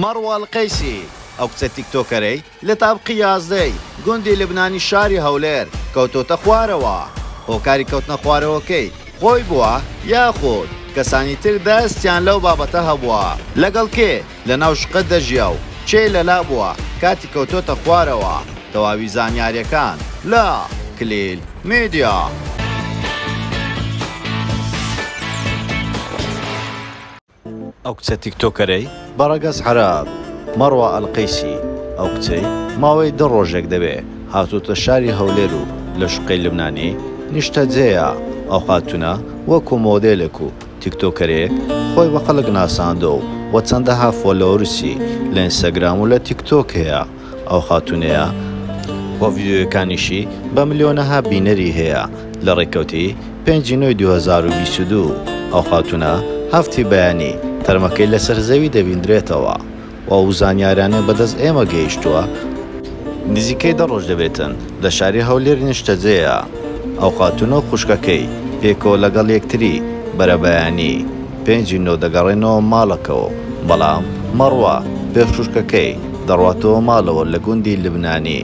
مەڕوا ئەڵقەیسی ئەو کچە تیکتۆکەرەی لە تابقی 11 گوندی لبنانی شاری هەولێر کەوتۆتە خوارەوە. هۆکاری کەوتنە خوارەوەکەی خۆی بووە یاخود کەسانی تر دەستیان لەو بابەتە هەبووە. لەگەڵ کێ لە ناو شقە دەژیا و چێ لەلا بووە کاتی کەوتۆتە خوارەوە. تەواوی زانیاریەکان لە کلیل میدیا. ئەو کچە تیکتۆکەرەی بەڕەگەز عەراب مەڕوا ئەڵقەیسی ئەو کچەی ماوەی 10 ڕۆژێک دەبێ هاتوتە شاری هەولێر و لە شوقەی لبنانی نیشتەجێیە. ئەو خاتونە وەکو مۆدێلێک و تیکتۆکەرێک خۆی بە خەڵک ناساندۆ و چەندەها فۆلۆورسی لە ئینستاگرام و لە تیکتۆک هەیە. ئەو خاتونەیە بۆ ڤیدیۆیەکانیشی بە ملیۆنەها بینەری هەیە. لە ڕێکەوتی 5/9/2022 ئەو خاتونە هەفتی بەیانی تەرمەکەی لەسەر زەوی دەبیندرێتەوە و ئەو زانیاریانە بەدەست ئێمە گەیشتووە نزیکەی 10 ڕۆژ دەبێتن لە شاری هەولێر نیشتەجێیە. ئەو خاتونە و خوشکەکەی پێکەوە لەگەڵ یەکتری بەرە بەیانی 5/9 دەگەڕێنەوە ماڵەکەەوە، بەڵام مەڕوا پێش خوشکەکەی دەڕواتەوە ماڵەوە لە گوندی لبنانی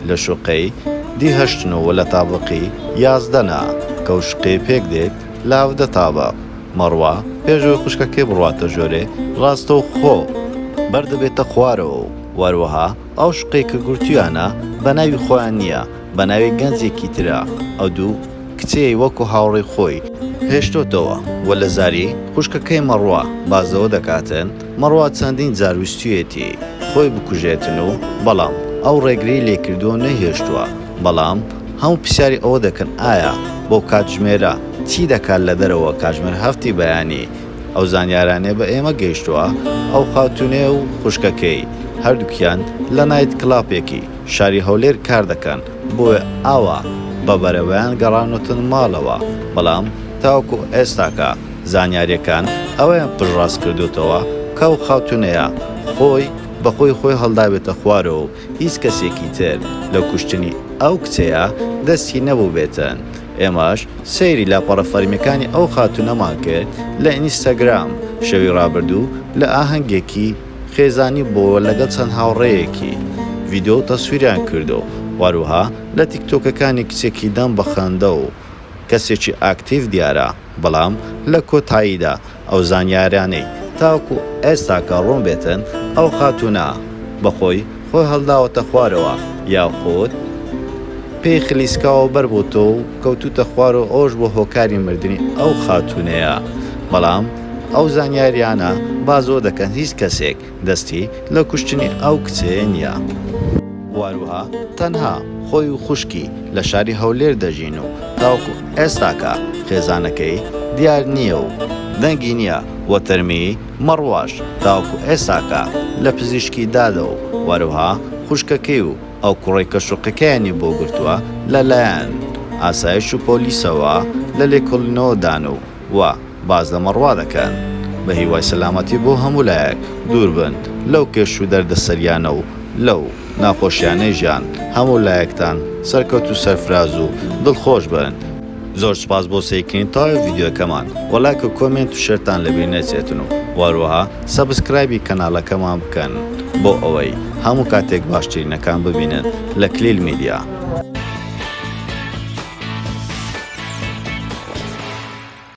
لە شوقەی دیهەشتنەوە لە تابقی 11 کە و شقەی پێک دێت لە 17 تابق. مەڕوا پێشەوەی خوشکەکەی بڕواتە ژۆرێ ڕاستە و خۆ بەردەبێتە خوارەوە و وەروەها ئەو شقەی کە گورتویانە بە ناوی خۆیان نییە، بە ناوی گەنجێکی ترە. ئەو دوو کچەی وەکو هاوڕێی خۆی هێشتۆتەوە و لە زاری خوشکەکەی مەڕوا بازەوە دەکاتن مەڕوا چەندین جار ویستویەتی خۆی بکوژێتن و بەڵام ئەو ڕێگری لێکردووە نەهێشتووە. بەڵام هەموو پرسیاری ئەوە دەکەن ئایا بۆ کاتژمێرە چی دەکات لە دەرەوە کاتژمێر هەفتی بەیانی. ئەو زانیارانێ بە ئێمە گەیشتووە ئەو خاتونێ و خوشکەکەی هەردووکیان لە نایت کلاپێکی شاری هەولێر کار دەکەن، بۆیە ئاوا بە بەرەوەیان گەڕانوتن ماڵەوە. بەڵام تاوەکو ئێستاکە زانیاریەکان ئەوەیان پشڕاست کردوتەوە کە ئەو خاتونەیە خۆی بەخۆی خۆی هەڵدابێتە خوارەوە و هیچ کەسێکی تر لە کوشتنی ئەو کچەیە دەستی نەبوو بێتن. ئێمەش سەیری لاپەڕە فەرمیەکانی ئەو خاتونەمان کرد لە ئینستاگرام شەوی ڕابردوو لە ئاهەنگێکی خێزانی بۆوە لەگەڵ چەند هاوڕێیەکی ڤیدیۆ تەسویریان کردو. واروها لە تیکتۆکەکانی کچێکی دەم بە خەندە و کەسێکی ئاکتیڤ دیارە، بەڵام لە کۆتاییدا ئەو زانیاریانەی تاوەکو ئێستاکە ڕوون بێتن ئەو خاتونە بەخۆی خۆی هەڵداوەتە خوارەوە یاخود پێی خلیسکاوە بەربووتەوە و کەوتوتە خوار و ئەوش بۆ هۆکاری مردنی ئەو خاتونەیە. بەڵام ئەو زانیاریانە بازەوە دەکەن هیچ کەسێک دەستی لە کوشتنی ئەو کچەیە نییە. واروها تەنها خۆی و خوشکی لە شاری هەولێر دەژین و تاوەکو ئێستاکە خێزانەکەی دیار نییە و دەنگی نییە وە تەرمی مەڕواش تاوەکو ئێستاکە لە پزیشکی دادە و واروها خوشکەکەی و ئەو کوڕی کە شوقەکەیانی بۆ گرتووە لەلایەن ئاسایش و پۆلیسەوە لە لێکۆڵینەوەدان و باز لە مەڕوا دەکەن. بە هیوای سەلامەتی بۆ هەموو لایەک دوور بن لەو کێش و دەردەسەریانە و لەو ناخۆشیانەی ژیان. هەموو لایەکتان سەرکەوت و سەرفراز و دڵخۆش بن. زۆر سپاس بۆ سەیرکردنی تاوە ڤیدیۆکەمان. وەلایک و کۆمنت و شێرتان لەبیر نەچێتن و واروها سەبسکرایبی کەناڵەکەمان بکەن بۆ ئەوەی هەموو کاتێک باشترینەکان ببینن لە کلیل میدیا.